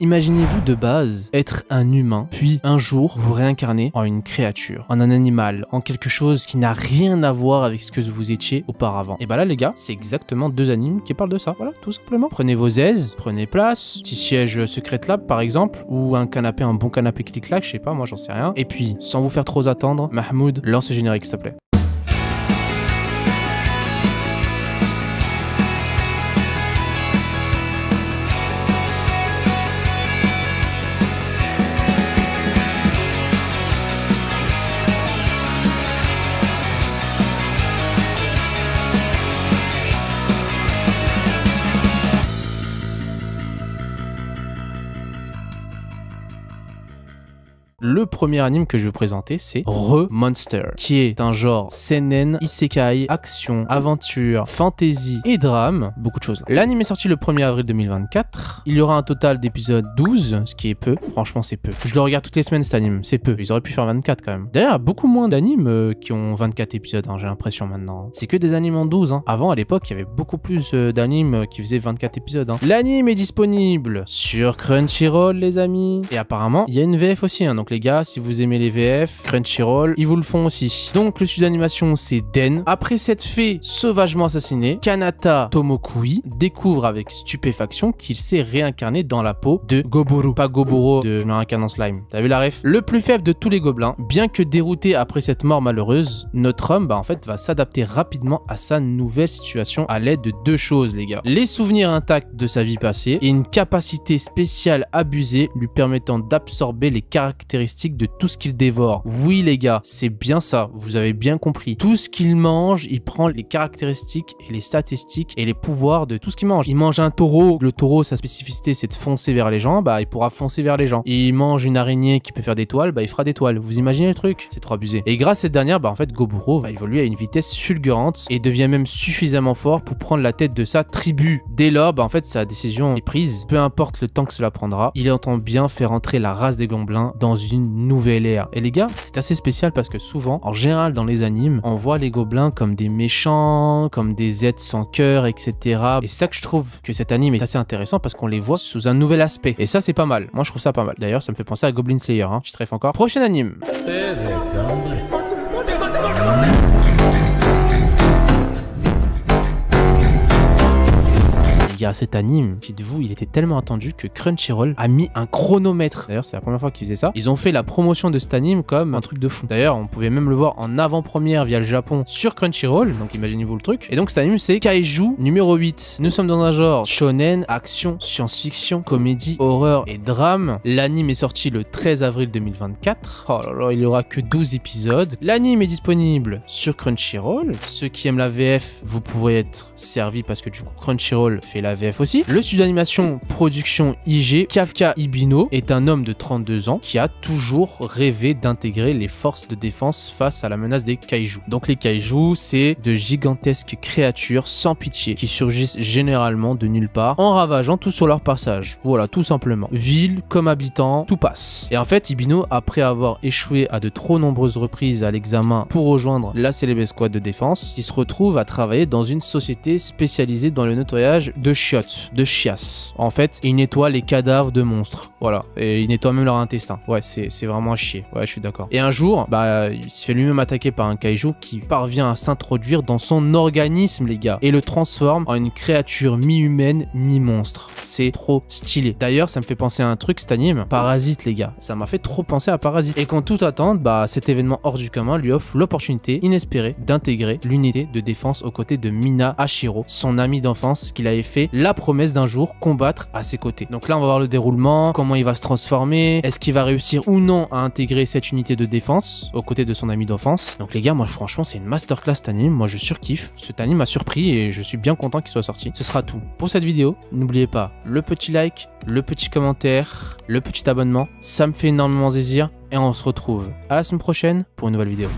Imaginez-vous de base être un humain, puis un jour vous réincarnez en une créature, en un animal, en quelque chose qui n'a rien à voir avec ce que vous étiez auparavant. Et bah là les gars, c'est exactement deux animes qui parlent de ça, voilà, tout simplement. Prenez vos aises, prenez place, petit siège Secret Lab par exemple, ou un canapé, un bon canapé clic-clac, je sais pas, moi j'en sais rien. Et puis, sans vous faire trop attendre, Mahmoud, lance le générique s'il te plaît. Le premier anime que je vais vous présenter, c'est Re-Monster, qui est un genre seinen, isekai, action, aventure, fantasy et drame, beaucoup de choses. L'anime est sorti le 1er avril 2024. Il y aura un total d'épisodes 12, ce qui est peu. Franchement, c'est peu. Je le regarde toutes les semaines cet anime, c'est peu. Ils auraient pu faire 24 quand même. D'ailleurs, il y a beaucoup moins d'animes qui ont 24 épisodes, hein, j'ai l'impression maintenant. C'est que des animes en 12. Hein. Avant, à l'époque, il y avait beaucoup plus d'animes qui faisaient 24 épisodes. Hein. L'anime est disponible sur Crunchyroll, les amis. Et apparemment, il y a une VF aussi, hein, donc les gars, si vous aimez les VF, Crunchyroll, ils vous le font aussi. Donc le studio d'animation c'est Den. Après s'être fait sauvagement assassiner, Kanata Tomokui découvre avec stupéfaction qu'il s'est réincarné dans la peau de Goboro. Pas Goboro de Je me réincarne en slime. T'as vu la ref? Le plus faible de tous les gobelins, bien que dérouté après cette mort malheureuse, notre homme en fait va s'adapter rapidement à sa nouvelle situation à l'aide de deux choses les gars. Les souvenirs intacts de sa vie passée et une capacité spéciale abusée lui permettant d'absorber les caractéristiques de tout ce qu'il dévore. Oui les gars, c'est bien ça, vous avez bien compris. Tout ce qu'il mange, il prend les caractéristiques et les statistiques et les pouvoirs de tout ce qu'il mange. Il mange un taureau, le taureau sa spécificité c'est de foncer vers les gens, bah il pourra foncer vers les gens. Il mange une araignée qui peut faire des toiles, bah il fera des toiles. Vous imaginez le truc? C'est trop abusé. Et grâce à cette dernière, bah en fait Goboro va évoluer à une vitesse fulgurante et devient même suffisamment fort pour prendre la tête de sa tribu. Dès lors, bah en fait sa décision est prise, peu importe le temps que cela prendra, il entend bien faire entrer la race des gobelins dans une nouvelle ère. Et les gars, c'est assez spécial parce que souvent, en général dans les animes, on voit les gobelins comme des méchants, comme des êtres sans cœur, etc. Et c'est ça que je trouve que cet anime est assez intéressant parce qu'on les voit sous un nouvel aspect. Et ça, c'est pas mal. Moi, je trouve ça pas mal. D'ailleurs, ça me fait penser à Goblin Slayer, hein. Je treffe encore. Prochain anime. Il y a cet anime, dites-vous, il était tellement attendu que Crunchyroll a mis un chronomètre. D'ailleurs, c'est la première fois qu'ils faisaient ça. Ils ont fait la promotion de cet anime comme un truc de fou. D'ailleurs, on pouvait même le voir en avant-première via le Japon sur Crunchyroll. Donc imaginez-vous le truc. Et donc cet anime, c'est Kaiju numéro 8. Nous sommes dans un genre shonen, action, science-fiction, comédie, horreur et drame. L'anime est sorti le 13 avril 2024. Oh là là, il n'y aura que 12 épisodes. L'anime est disponible sur Crunchyroll. Ceux qui aiment la VF, vous pourrez être servis parce que du coup, Crunchyroll fait la VF aussi. Le studio d'animation production IG, Kafka Ibino, est un homme de 32 ans qui a toujours rêvé d'intégrer les forces de défense face à la menace des kaiju. Donc les kaiju, c'est de gigantesques créatures sans pitié qui surgissent généralement de nulle part en ravageant tout sur leur passage. Voilà, tout simplement. Ville comme habitants, tout passe. Et en fait, Ibino, après avoir échoué à de trop nombreuses reprises à l'examen pour rejoindre la célèbre escouade de défense, il se retrouve à travailler dans une société spécialisée dans le nettoyage de chiottes, de chiasses. En fait, il nettoie les cadavres de monstres. Voilà. Et il nettoie même leur intestin. Ouais, c'est vraiment à chier. Ouais, je suis d'accord. Et un jour, bah, il se fait lui-même attaquer par un kaiju qui parvient à s'introduire dans son organisme, les gars, et le transforme en une créature mi-humaine, mi-monstre. C'est trop stylé. D'ailleurs, ça me fait penser à un truc, cet anime, Parasite, les gars. Ça m'a fait trop penser à Parasite. Et contre toute attente, bah, cet événement hors du commun lui offre l'opportunité inespérée d'intégrer l'unité de défense aux côtés de Mina Hashiro, son amie d'enfance qu'il avait fait la promesse d'un jour combattre à ses côtés. Donc là, on va voir le déroulement, comment il va se transformer, est-ce qu'il va réussir ou non à intégrer cette unité de défense aux côtés de son ami d'enfance. Donc les gars, moi franchement, c'est une masterclass cet anime, moi je surkiffe. Cet anime m'a surpris et je suis bien content qu'il soit sorti. Ce sera tout pour cette vidéo. N'oubliez pas le petit like, le petit commentaire, le petit abonnement, ça me fait énormément plaisir et on se retrouve à la semaine prochaine pour une nouvelle vidéo.